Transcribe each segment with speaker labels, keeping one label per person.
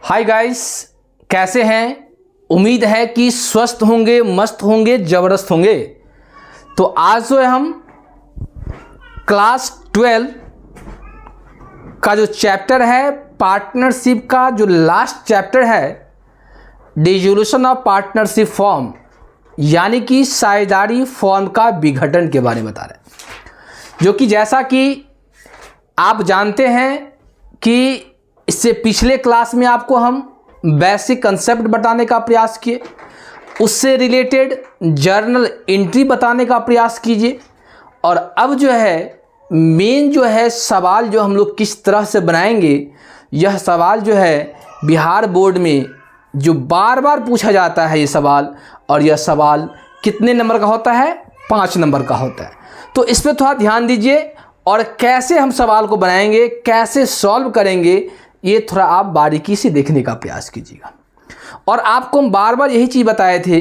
Speaker 1: Hi guys, कैसे हैं? उम्मीद है कि स्वस्थ होंगे, मस्त होंगे, ज़बरदस्त होंगे। तो आज जो है हम क्लास 12 का जो चैप्टर है पार्टनरशिप का जो लास्ट चैप्टर है, डिसोल्यूशन ऑफ पार्टनरशिप फॉर्म यानी कि साझेदारी फॉर्म का विघटन के बारे में बता रहे हैं। जो कि जैसा कि आप जानते हैं कि इससे पिछले क्लास में आपको हम बेसिक कंसेप्ट बताने का प्रयास किए, उससे रिलेटेड जर्नल एंट्री बताने का प्रयास कीजिए। और अब जो है मेन जो है सवाल जो हम लोग किस तरह से बनाएंगे, यह सवाल जो है बिहार बोर्ड में जो बार बार पूछा जाता है ये सवाल, और यह सवाल कितने नंबर का होता है? 5 नंबर का होता है। तो इस पर थोड़ा ध्यान दीजिए और कैसे हम सवाल को बनाएंगे, कैसे सॉल्व करेंगे, ये थोड़ा आप बारीकी से देखने का प्रयास कीजिएगा। और आपको हम बार बार यही चीज़ बताए थे,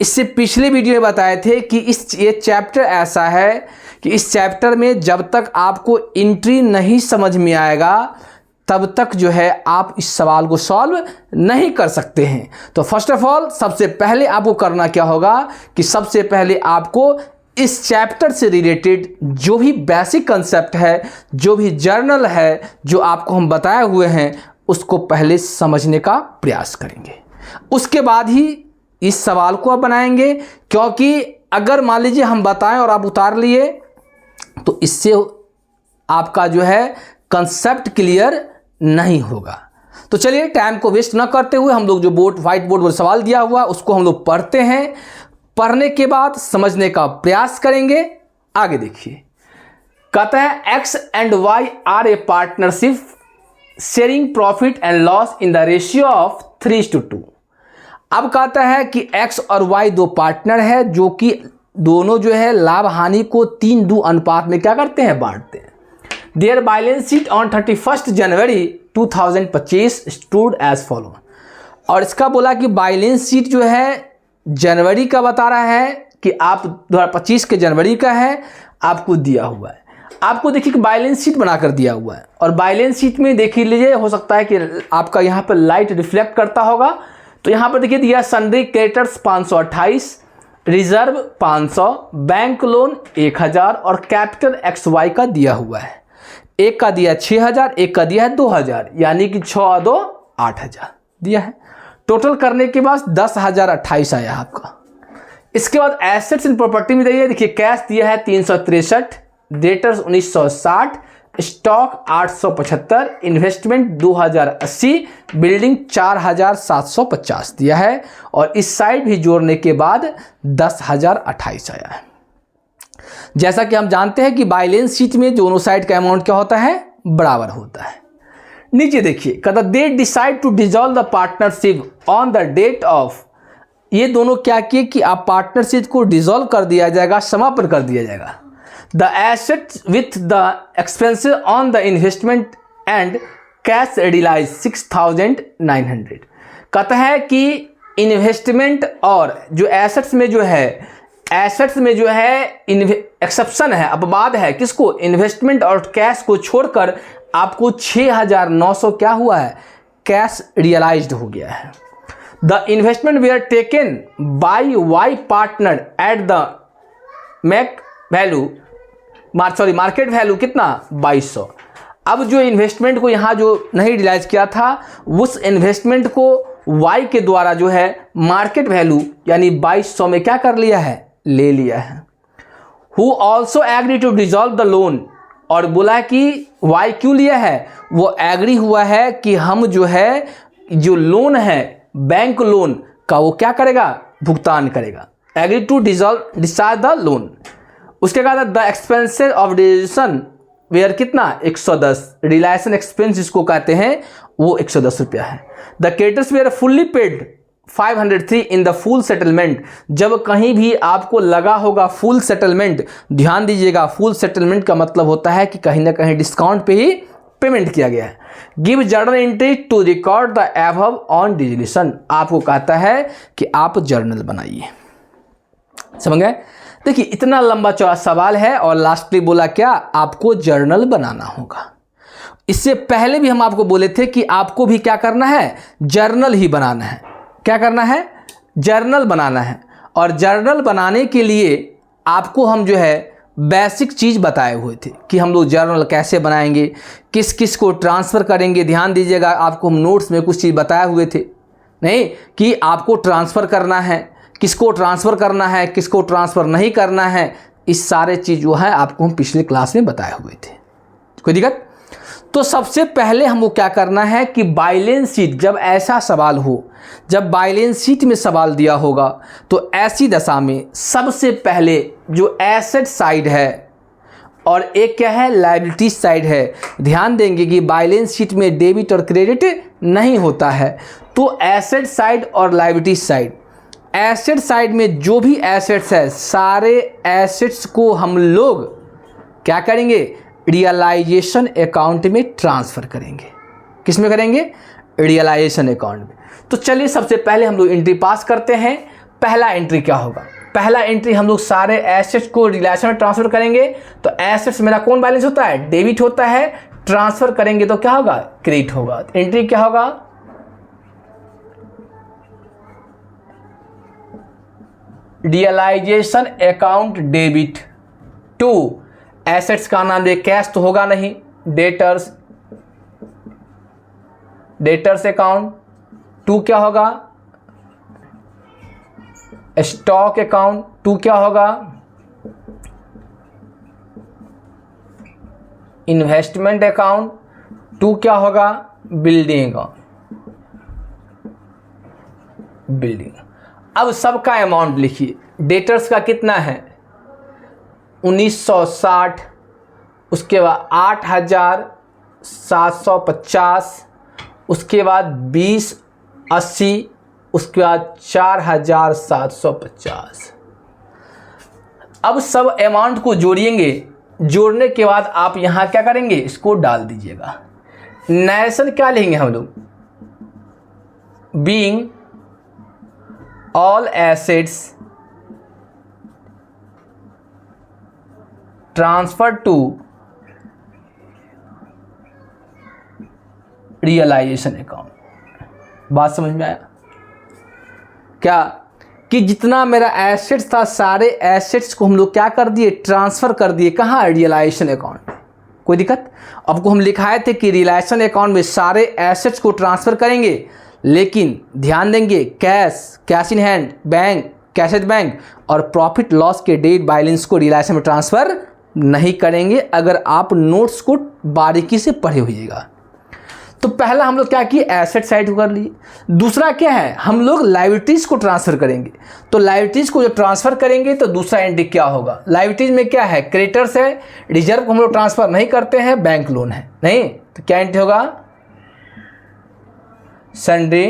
Speaker 1: इससे पिछले वीडियो में बताए थे कि ये चैप्टर ऐसा है कि इस चैप्टर में जब तक आपको एंट्री नहीं समझ में आएगा तब तक जो है आप इस सवाल को सॉल्व नहीं कर सकते हैं। तो फर्स्ट ऑफ ऑल सबसे पहले आपको करना क्या होगा कि सबसे पहले आपको इस चैप्टर से रिलेटेड जो भी बेसिक कंसेप्ट है, जो भी जर्नल है जो आपको हम बताए हुए हैं, उसको पहले समझने का प्रयास करेंगे। उसके बाद ही इस सवाल को आप बनाएंगे, क्योंकि अगर मान लीजिए हम बताएं और आप उतार लिए तो इससे आपका जो है कंसेप्ट क्लियर नहीं होगा। तो चलिए टाइम को वेस्ट ना करते हुए हम लोग जो व्हाइट बोर्ड पर सवाल दिया हुआ उसको हम लोग पढ़ते हैं। पढ़ने के बाद समझने का प्रयास करेंगे। आगे देखिए, कहता है X and Y are a partnership sharing profit and loss in the ratio of 3:2। अब कहता है कि X और Y दो पार्टनर है जो कि दोनों जो है लाभ हानि को 3:2 अनुपात में क्या करते हैं? बांटते हैं। Their balance sheet on 31 January 2025 stood as follow. और इसका बोला कि बैलेंस शीट जो है जनवरी का बता रहा है कि आप 2025 के जनवरी का है, आपको दिया हुआ है। आपको देखिए कि बैलेंस शीट बनाकर दिया हुआ है, और बैलेंस शीट में देखिए लीजिए, हो सकता है कि आपका यहाँ पर लाइट रिफ्लेक्ट करता होगा। तो यहाँ पर देखिए दिया sundry creditors 528, reserve 500, bank loan 1000 और कैपिटल XY का दिया हुआ है। एक का दिया 6000, एक का दिया है 2000, यानी कि 6 और 2 8000 दिया है। टोटल करने के बाद 10,028 आया आपका। इसके बाद एसेट्स एंड प्रॉपर्टी में देखिए कैश दिया है 363, डेटर्स 1960, स्टॉक 875, इन्वेस्टमेंट 2080, बिल्डिंग 4750 दिया है। और इस साइड भी जोड़ने के बाद 10,028 आया है। जैसा कि हम जानते हैं कि बैलेंस शीट में दोनों साइड का अमाउंट क्या होता है? बराबर होता है। नीचे देखिए, कहता they decide to dissolve the partnership on the date of. ये दोनों क्या किए कि आप पार्टनरशिप को डिसॉल्व कर दिया जाएगा, समापन कर दिया जाएगा। The assets with the expenses on the investment and cash realise 6,900। कहता है कि इन्वेस्टमेंट और जो एसेट्स में जो है, एसेट्स में जो है एक्सेप्शन है, अपवाद है। किसको? इन्वेस्टमेंट और कैश को छोड़कर आपको 6,900 क्या हुआ है? कैश रियलाइज्ड हो गया है। The investment they are taken by Y partner at the market value कितना? 2200। अब जो इन्वेस्टमेंट को यहाँ जो नहीं रियलाइज किया था, उस इन्वेस्टमेंट को वाई के द्वारा जो है मार्केट वैल्यू यानी 2200 में क्या कर लिया है? ले लिया है। Who also agree to dissolve the loan. और बोला कि वाई क्यों लिया है? वो एग्री हुआ है कि हम जो है जो लोन है बैंक लोन का वो क्या करेगा? भुगतान करेगा। Agree to discharge the loan. उसके बाद the expenses of deletion were कितना? 110। रिलायसन एक्सपेंस जिसको कहते हैं वो 110 रुपया है। The creditors were fully paid 503 in the full settlement. जब कहीं भी आपको लगा होगा फुल सेटलमेंट, ध्यान दीजिएगा, फुल सेटलमेंट का मतलब होता है कि कहीं ना कहीं डिस्काउंट पे ही पेमेंट किया गया है। Give journal entry to record the above on dissolution. आपको कहता है कि आप जर्नल बनाइए। समझ गए? देखिए इतना लंबा चौड़ा सवाल है और लास्टली बोला क्या? आपको जर्नल बनाना होगा। इससे पहले भी हम आपको बोले थे कि आपको भी क्या करना है, जर्नल ही बनाना है। क्या करना है, जर्नल बनाना है। और जर्नल बनाने के लिए आपको हम जो है बेसिक चीज़ बताए हुए थे कि हम लोग जर्नल कैसे बनाएंगे, किस किस को ट्रांसफ़र करेंगे। ध्यान दीजिएगा, आपको हम नोट्स में कुछ चीज़ बताए हुए थे नहीं कि आपको ट्रांसफ़र करना है, किसको ट्रांसफ़र करना है, किसको ट्रांसफ़र नहीं करना है। इस सारे चीज़ जो है आपको हम पिछले क्लास में बताए हुए थे। कोई दिक्कत? तो सबसे पहले हमको क्या करना है कि बैलेंस शीट, जब ऐसा सवाल हो, जब बैलेंस शीट में सवाल दिया होगा तो ऐसी दशा में सबसे पहले जो एसेट साइड है और एक क्या है, लायबिलिटी साइड है। ध्यान देंगे कि बैलेंस शीट में डेबिट और क्रेडिट नहीं होता है, तो एसेट साइड और लायबिलिटी साइड, एसेट साइड में जो भी एसेट्स है सारे एसेट्स को हम लोग क्या करेंगे, रियलाइजेशन अकाउंट में ट्रांसफ़र करेंगे। किस में करेंगे, रियलाइजेशन अकाउंट में। तो चलिए सबसे पहले हम लोग एंट्री पास करते हैं। पहला एंट्री क्या होगा, पहला एंट्री हम लोग सारे एसेट्स को रियलाइजेशन में ट्रांसफ़र करेंगे। तो एसेट्स मेरा कौन बैलेंस होता है, डेबिट होता है। ट्रांसफ़र करेंगे तो क्या होगा, क्रेडिट होगा। तो एंट्री क्या होगा, realisation account debit to, assets का नाम दे, कैश तो होगा नहीं, डेटर्स, डेटर्स अकाउंट। टू क्या होगा, स्टॉक अकाउंट। टू क्या होगा, इन्वेस्टमेंट अकाउंट। टू क्या होगा, बिल्डिंग अकाउंट, बिल्डिंग। अब सबका अमाउंट लिखिए। डेटर्स का कितना है, 1960, उसके बाद 8750, उसके बाद 2080, उसके बाद 4750। अब सब अमाउंट को जोड़िएंगे। जोड़ने के बाद आप यहाँ क्या करेंगे, इसको डाल दीजिएगा। नरेशन क्या लेंगे हम लोग, being all assets transfer to realisation account. बात समझ में आया क्या, कि जितना मेरा एसेट्स था सारे एसेट्स को हम लोग क्या कर दिए, ट्रांसफ़र कर दिए। कहाँ, रियलाइजेशन अकाउंट। कोई दिक्कत? आपको हम लिखाए थे कि रियलाइजेशन अकाउंट में सारे एसेट्स को ट्रांसफ़र करेंगे, लेकिन ध्यान देंगे cash, cash in hand, bank, cash at bank और प्रॉफिट लॉस के डेट बैलेंस को रियलाइजेशन में ट्रांसफ़र नहीं करेंगे, अगर आप नोट्स को बारीकी से पढ़े होइएगा। तो पहला हम लोग क्या किए, एसेट साइड कर लिए। दूसरा क्या है, हम लोग लायबिलिटीज़ को ट्रांसफ़र करेंगे। तो लायबिलिटीज़ को जो ट्रांसफ़र करेंगे तो दूसरा एंट्री क्या होगा, लायबिलिटीज़ में क्या है, क्रेडिटर्स है, रिजर्व को हम लोग ट्रांसफ़र नहीं करते हैं, बैंक लोन है नहीं, तो क्या एंट्री होगा, सन्ड्री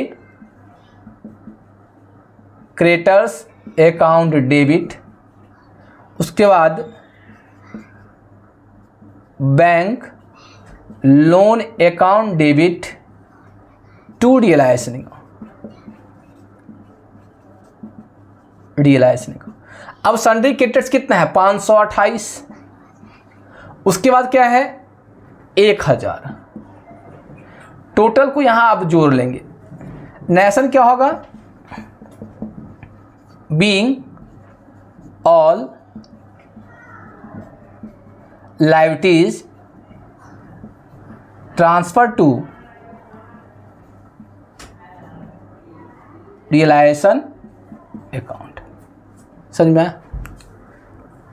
Speaker 1: क्रेडिटर्स अकाउंट डेबिट। उसके बाद bank loan account debit to realisation, realisation. अब सन्ड्री क्रेडिटर्स कितना है, 528। उसके बाद क्या है, 1000। टोटल को यहां आप जोड़ लेंगे। नेशन क्या होगा, being all liabilities transfer to realisation account. समझ में आया?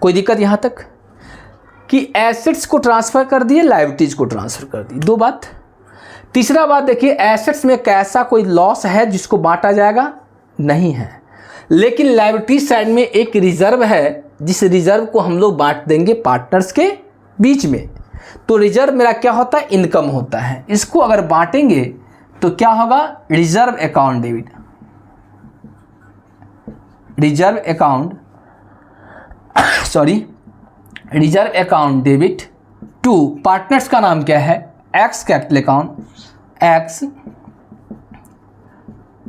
Speaker 1: कोई दिक्कत यहां तक कि एसेट्स को ट्रांसफर कर दिए, लायबिलिटीज को ट्रांसफर कर दी, दो बात। तीसरा बात देखिए, एसेट्स में कैसा कोई लॉस है जिसको बांटा जाएगा, नहीं है, लेकिन लायबिलिटीज साइड में एक रिजर्व है, जिस रिजर्व को हम लोग बांट देंगे पार्टनर्स के बीच में। तो रिजर्व मेरा क्या होता है, इनकम होता है। इसको अगर बांटेंगे तो क्या होगा, reserve account debit, reserve account reserve account debit to partners का नाम क्या है, X capital account, X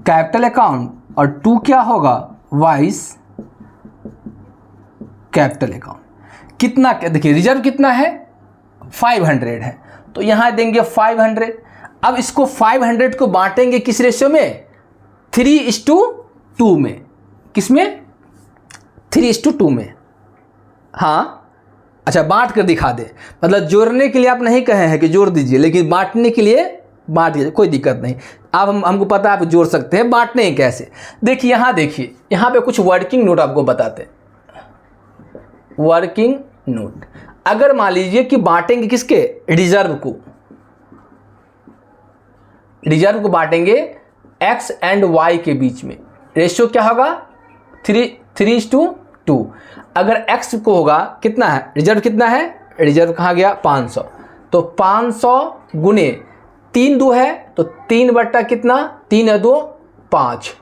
Speaker 1: capital account, और टू क्या होगा, वाइस कैपिटल अकाउंट। कितना, देखिए रिजर्व कितना है, 500 है, तो यहाँ देंगे 500। अब इसको 500 को बांटेंगे किस रेशियो में? 3:2 में। किस में? 3:2 में। हाँ अच्छा, बांट कर दिखा दे, मतलब जोड़ने के लिए आप नहीं कहे हैं कि जोड़ दीजिए, लेकिन बांटने के लिए बांट दीजिए, कोई दिक्कत नहीं। अब हमको पता है आप जोड़ सकते हैं, बांटने हैं कैसे? देखिए यहाँ पे कुछ वर्किंग नोट आपको बताते हैं। वर्किंग नोट, अगर मान लीजिए कि बांटेंगे किसके? रिजर्व को बांटेंगे x एंड y के बीच में, रेशियो क्या होगा? 3:2। अगर x को होगा कितना है? रिजर्व कितना है? रिजर्व कहाँ गया? 500। तो 500 गुने 3 है तो 3 बट्टा कितना? 3 है 2 5।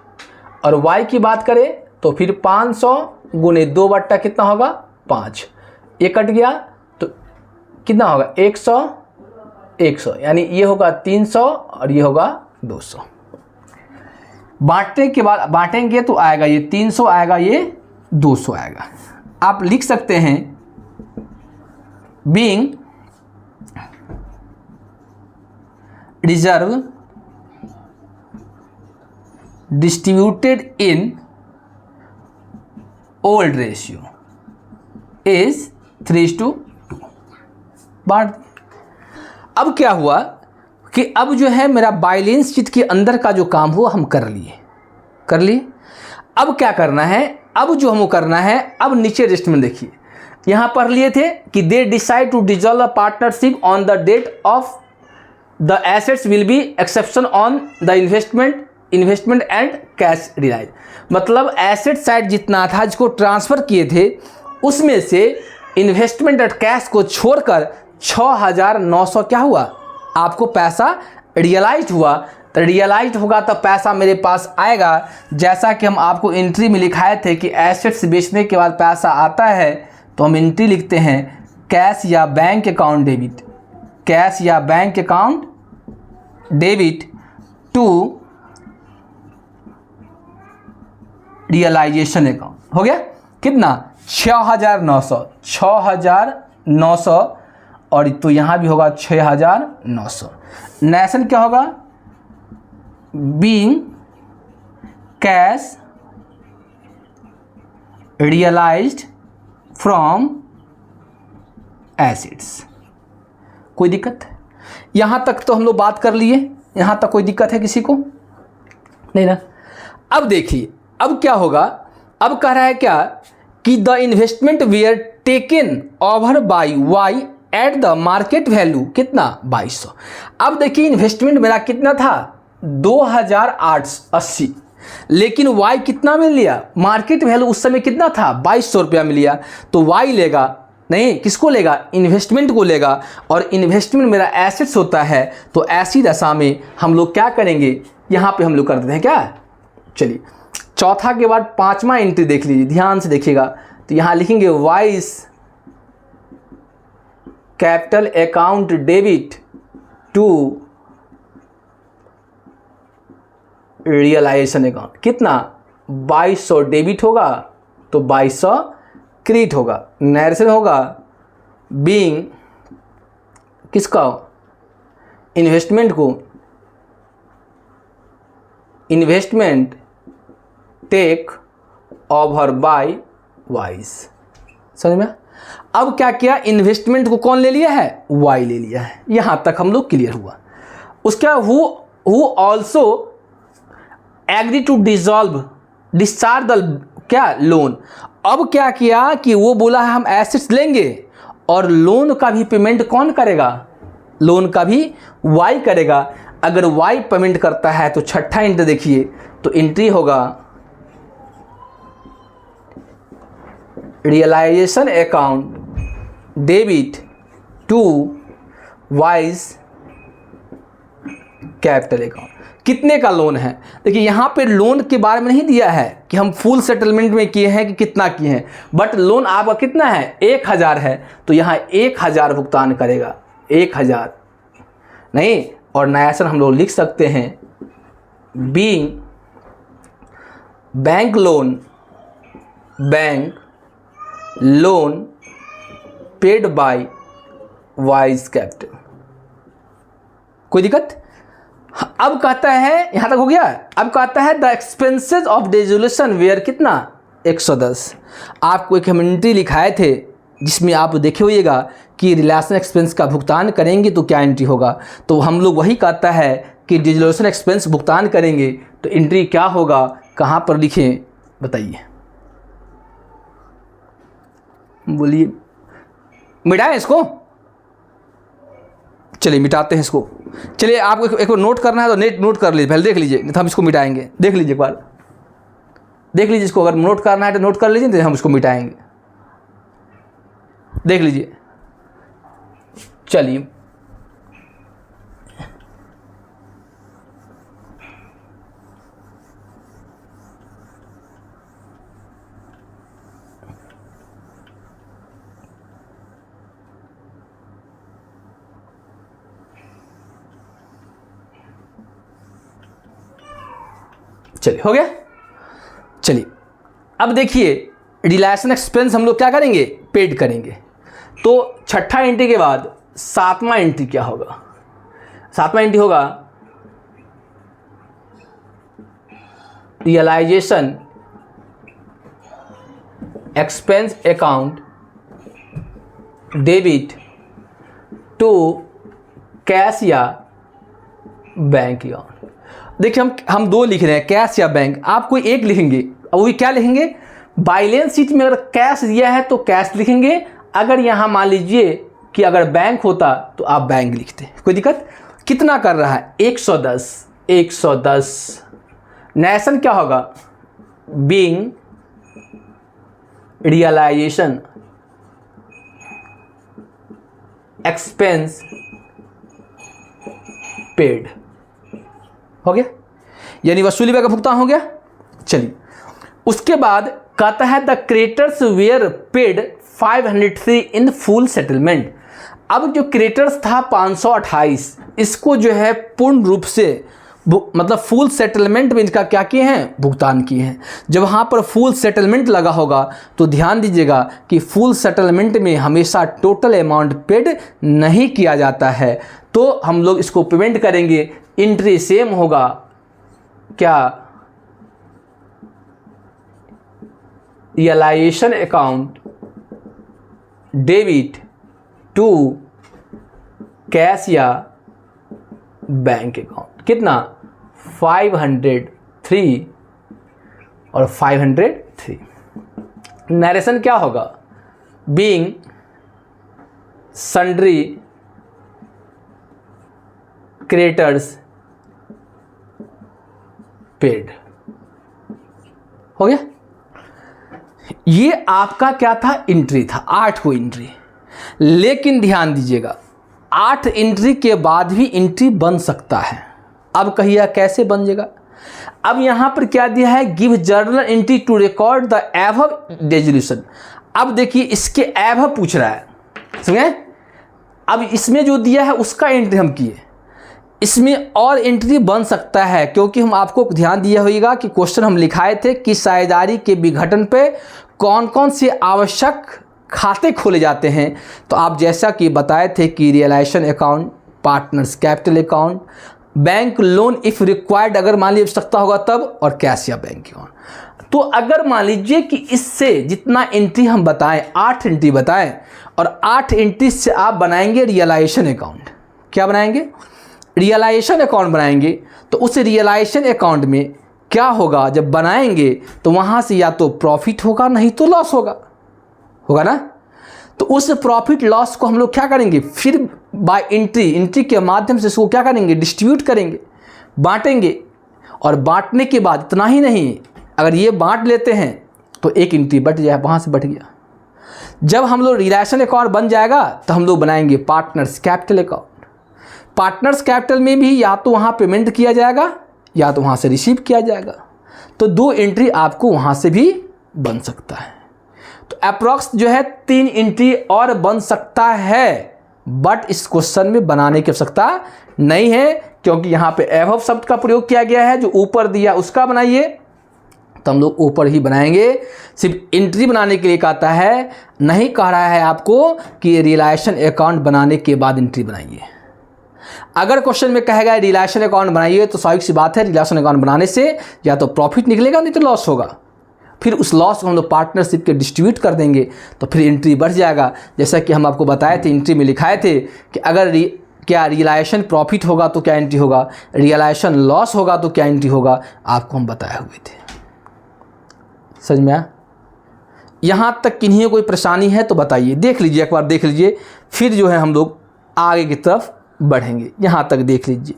Speaker 1: और y की बात करें तो फिर 500 गुने 2 बट्टा कितना होगा? 5। ये कट गया तो कितना होगा? 100, यानी ये होगा 300 और ये होगा 200। बांटने के बाद बांटेंगे तो आएगा ये 300 आएगा, ये 200 आएगा। आप लिख सकते हैं being reserve distributed in old ratio is 3:2। बांट। अब क्या हुआ कि अब जो है मेरा बैलेंस शीट के अंदर का जो काम हुआ हम कर लिए। अब क्या करना है? अब जो हमको करना है, अब नीचे लिस्ट में देखिए, यहाँ पढ़ लिए थे कि they decide to dissolve a partnership on the date of the assets will be exception on the investment and cash realise. मतलब एसेट साइड जितना था जिसको ट्रांसफ़र किए थे उसमें से इन्वेस्टमेंट और कैश को छोड़कर 6,900 क्या हुआ? आपको पैसा रियलाइज हुआ। तो रियलाइज होगा तो पैसा मेरे पास आएगा, जैसा कि हम आपको एंट्री में लिखाए थे कि एसेट्स बेचने के बाद पैसा आता है, तो हम एंट्री लिखते हैं कैश या बैंक अकाउंट डेबिट, कैश या bank account debit to realisation account. हो गया कितना? 6,900 और तो यहाँ भी होगा 6,900। नेशन क्या होगा? Being cash realised from assets. कोई दिक्कत? यहाँ तक तो हम लोग बात कर लिए, यहाँ तक कोई दिक्कत है किसी को? नहीं ना। अब देखिए अब क्या होगा? अब कह रहा है क्या कि the investment were taken over by Y at the market value कितना? 2200। अब देखिए इन्वेस्टमेंट मेरा कितना था? 2,880, लेकिन वाई कितना मिल लिया? मार्केट वैल्यू उस समय कितना था? 2200 रुपया मिल लिया। तो वाई लेगा नहीं, किसको लेगा? इन्वेस्टमेंट को लेगा। और इन्वेस्टमेंट मेरा एसेट्स होता है, तो ऐसी दशा में हम लोग क्या करेंगे? यहाँ पे हम लोग कर देते हैं क्या? चलिए चौथा के बाद पांचवा एंट्री देख लीजिए, ध्यान से देखिएगा। तो यहाँ लिखेंगे Y's capital account debit to realisation account. कितना? 2200 डेबिट होगा तो 2200 क्रेडिट होगा। नरेशन होगा बीइंग किसका? इन्वेस्टमेंट को, investment take over by Y's. समझ में? अब क्या किया? इन्वेस्टमेंट को कौन ले लिया है? वाई ले लिया है। यहां तक हम लोग क्लियर हुआ। उसका who also agree to discharge the क्या? लोन। अब क्या किया कि वो बोला है हम एसेट्स लेंगे और लोन का भी पेमेंट कौन करेगा? लोन का भी वाई करेगा। अगर वाई पेमेंट करता है तो छठा एंट्री देखिए, तो एंट्री होगा realisation account debit to Y's capital account. कितने का लोन है? देखिए यहाँ पे लोन के बारे में नहीं दिया है कि हम फुल सेटलमेंट में किए हैं कि कितना किए हैं, बट लोन आपका कितना है? 1,000 है, तो यहाँ 1,000 भुगतान करेगा। 1,000 नहीं, और नयासन हम लोग लिख सकते हैं being bank loan paid by wise capital. कोई दिक्कत? अब कहता है, यहाँ तक हो गया। अब कहता है the expenses of dissolution were कितना 110। आपको एक हम एंट्री लिखाए थे जिसमें आप देखे होइएगा कि रिलेशन एक्सपेंस का भुगतान करेंगे तो क्या एंट्री होगा। तो हम लोग वही कहता है कि डिसोल्यूशन एक्सपेंस भुगतान करेंगे तो एंट्री क्या होगा, कहाँ पर लिखें बताइए, बोलिए। मिटाएं इसको, चलिए मिटाते हैं इसको। चलिए आपको एक बार नोट करना है तो नोट कर लीजिए, पहले देख लीजिए, नहीं तो हम इसको मिटाएंगे। देख लीजिए एक बार, देख लीजिए इसको, अगर नोट करना है तो नोट कर लीजिए, तो हम इसको मिटाएंगे। देख लीजिए, चलिए चलिए हो गया। चलिए अब देखिए रिलेशन एक्सपेंस हम लोग क्या करेंगे, पेड करेंगे। तो छठा एंट्री के बाद सातवां एंट्री क्या होगा, सातवां एंट्री होगा realisation expense account debit to cash या बैंक अकाउंट। देखिए हम दो लिख रहे हैं, कैश या बैंक, आप कोई एक लिखेंगे। अब वो क्या लिखेंगे, बैलेंस शीट में अगर कैश दिया है तो कैश लिखेंगे, अगर यहाँ मान लीजिए कि अगर बैंक होता तो आप बैंक लिखते, कोई दिक्कत। कितना कर रहा है 110, 110। नेशन क्या होगा, बीइंग रियलाइजेशन एक्सपेंस पेड हो गया, यानी वसूली का भुगतान हो गया। चलिए उसके बाद कहता है the creditors were paid 503 in full settlement. अब जो क्रेडिटर्स था 528, इसको जो है पूर्ण रूप से मतलब फुल सेटलमेंट में इनका क्या किए हैं, भुगतान किए हैं। जब वहाँ पर फुल सेटलमेंट लगा होगा तो ध्यान दीजिएगा कि फुल सेटलमेंट में हमेशा टोटल अमाउंट पेड नहीं किया जाता है, तो हम लोग इसको पेमेंट करेंगे। एंट्री सेम होगा क्या, realisation account debit to cash या बैंक अकाउंट। कितना 503 और 503। नरेशन क्या होगा, बीइंग सन्ड्री क्रेडिटर्स पेड हो गया। ये आपका क्या था, एंट्री था, 8 को एंट्री। लेकिन ध्यान दीजिएगा 8 एंट्री के बाद भी एंट्री बन सकता है। अब कहिए कैसे बन जाएगा। अब यहां पर क्या दिया है, give journal entry to record the above dissolution. अब देखिए इसके एबव पूछ रहा है, समझे। अब इसमें जो दिया है उसका एंट्री हम किए, इसमें और एंट्री बन सकता है, क्योंकि हम आपको ध्यान दिया होगा कि क्वेश्चन हम लिखाए थे कि साझेदारी के विघटन पे कौन कौन से आवश्यक खाते खोले जाते हैं। तो आप जैसा कि बताए थे कि realisation account, partners capital account, bank loan if required अगर मान लीजिए आवश्यकता होगा तब, और कैश या बैंक अकाउंट। तो अगर मान लीजिए कि इससे जितना एंट्री हम बताएं, 8 एंट्री बताएं, और 8 एंट्री से आप बनाएंगे रियलाइजेशन अकाउंट। क्या बनाएंगे, रियलाइजेशन अकाउंट बनाएंगे। तो उस रियलाइजेशन अकाउंट में क्या होगा, जब बनाएंगे तो वहाँ से या तो प्रॉफिट होगा नहीं तो लॉस होगा ना। तो उस प्रॉफिट लॉस को हम लोग क्या करेंगे, फिर बाय एंट्री के माध्यम से इसको क्या करेंगे, डिस्ट्रीब्यूट करेंगे, बांटेंगे। और बांटने के बाद इतना ही नहीं, अगर ये बांट लेते हैं तो एक एंट्री बट जाए, वहाँ से बट गया। जब हम लोग रियलाइजेशन अकाउंट बन जाएगा तो हम लोग बनाएंगे partners capital account. Partners capital में भी या तो वहाँ पेमेंट किया जाएगा या तो वहाँ से रिसीव किया जाएगा। तो 2 एंट्री आपको वहाँ से भी बन सकता है। तो अप्रॉक्स जो है 3 एंट्री और बन सकता है, बट इस क्वेश्चन में बनाने की आवश्यकता नहीं है, क्योंकि यहाँ पे एबव शब्द का प्रयोग किया गया है। जो ऊपर दिया उसका बनाइए, तो हम लोग ऊपर ही बनाएंगे। सिर्फ एंट्री बनाने के लिए कहता है, नहीं कह रहा है आपको कि रियलाइजेशन अकाउंट बनाने के बाद एंट्री बनाइए। अगर क्वेश्चन में कहेगा रियलाइजेशन अकाउंट बनाइए तो स्वाभाविक सी बात है, रियलाइजेशन अकाउंट बनाने से या तो प्रॉफिट निकलेगा नहीं तो लॉस होगा। फिर उस लॉस को हम लोग पार्टनरशिप के डिस्ट्रीब्यूट कर देंगे तो फिर एंट्री बढ़ जाएगा। जैसा कि हम आपको बताए थे, एंट्री में लिखाए थे कि अगर क्या रियलाइजेशन प्रॉफिट होगा तो क्या एंट्री होगा, रियलाइजेशन लॉस होगा तो क्या एंट्री होगा, आपको हम बताए हुए थे। समझ में आया? यहाँ तक किन्हीं कोई परेशानी है तो बताइए, देख लीजिए, एक बार देख लीजिए, फिर जो है हम लोग आगे की तरफ बढ़ेंगे। यहाँ तक देख लीजिए,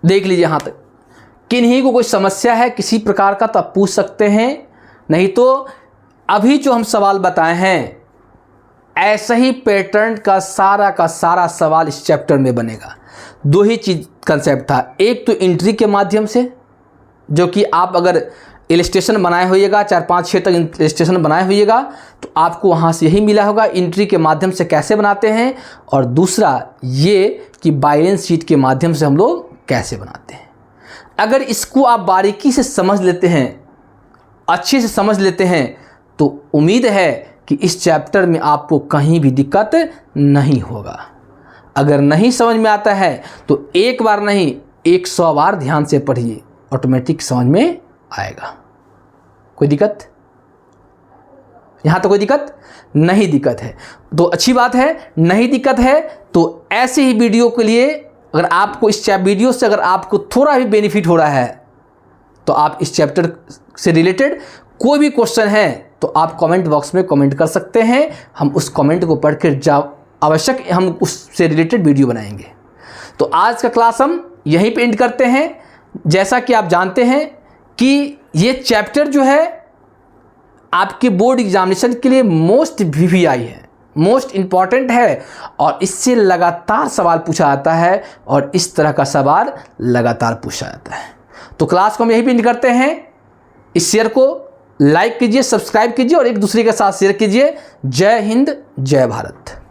Speaker 1: देख लीजिए यहाँ तक। किन्हीं को कोई समस्या है किसी प्रकार का तो आप पूछ सकते हैं, नहीं तो अभी जो हम सवाल बताए हैं ऐसा ही पैटर्न का सारा सवाल इस चैप्टर में बनेगा। दो ही चीज़ कंसेप्ट था, एक तो एंट्री के माध्यम से, जो कि आप अगर इलस्ट्रेशन बनाए होइएगा 4-5-6 तक इलस्ट्रेशन बनाए होइएगा तो आपको वहाँ से यही मिला होगा एंट्री के माध्यम से कैसे बनाते हैं, और दूसरा ये कि बैलेंस शीट के माध्यम से हम लोग कैसे बनाते हैं। अगर इसको आप बारीकी से समझ लेते हैं, अच्छे से समझ लेते हैं, तो उम्मीद है कि इस चैप्टर में आपको कहीं भी दिक्कत नहीं होगा। अगर नहीं समझ में आता है तो एक बार नहीं 100 बार ध्यान से पढ़िए, ऑटोमेटिक समझ में आएगा। कोई दिक्कत? यहाँ तो कोई दिक्कत नहीं, दिक्कत है तो अच्छी बात है। नहीं दिक्कत है तो ऐसे ही वीडियो के लिए अगर आपको इस वीडियो से अगर आपको थोड़ा भी बेनिफिट हो रहा है तो आप इस चैप्टर से रिलेटेड कोई भी क्वेश्चन है तो आप कमेंट बॉक्स में कमेंट कर सकते हैं। हम उस कमेंट को पढ़कर आवश्यक हम उससे रिलेटेड वीडियो बनाएंगे। तो आज का क्लास हम यहीं पे एंड करते हैं। जैसा कि आप जानते हैं कि ये चैप्टर जो है आपके बोर्ड एग्जामिनेशन के लिए मोस्ट VVI है, मोस्ट इम्पॉर्टेंट है, और इससे लगातार सवाल पूछा जाता है और इस तरह का सवाल लगातार पूछा जाता है। तो क्लास को हम यहीं पे एंड करते हैं। इस शेयर को लाइक कीजिए, सब्सक्राइब कीजिए और एक दूसरे के साथ शेयर कीजिए। जय हिंद, जय भारत।